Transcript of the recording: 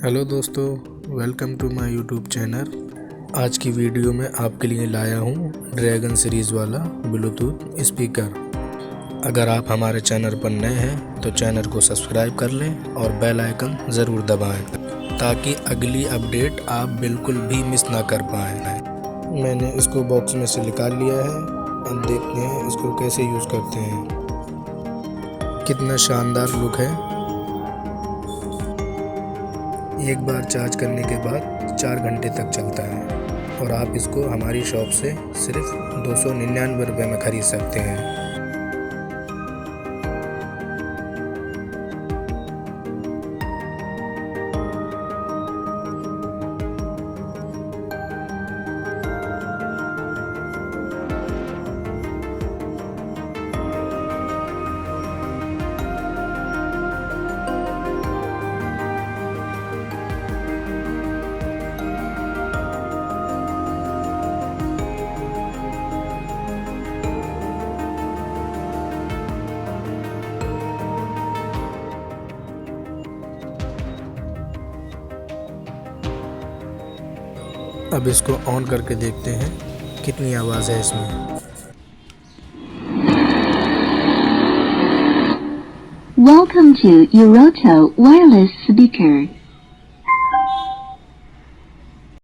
Hello दोस्तों, welcome to my YouTube channel. आज की वीडियो में आपके लिए लाया हूँ ड्रैगन सीरीज़ वाला ब्लूटूथ स्पीकर। अगर आप हमारे चैनल पर नए हैं तो चैनल को सब्सक्राइब कर लें और बेल आइकन ज़रूर दबाएं ताकि अगली अपडेट आप बिल्कुल भी मिस ना कर पाएँ। मैंने इसको बॉक्स में से निकाल लिया है। अब देखते हैं इसको कैसे यूज़ करते हैं। कितना शानदार लुक है। एक बार चार्ज करने के बाद 4 घंटे तक चलता है और आप इसको हमारी शॉप से सिर्फ 299 रुपये में ख़रीद सकते हैं। अब इसको ऑन करके देखते हैं कितनी आवाज़ है इसमें। Welcome to Euroto Wireless Speaker.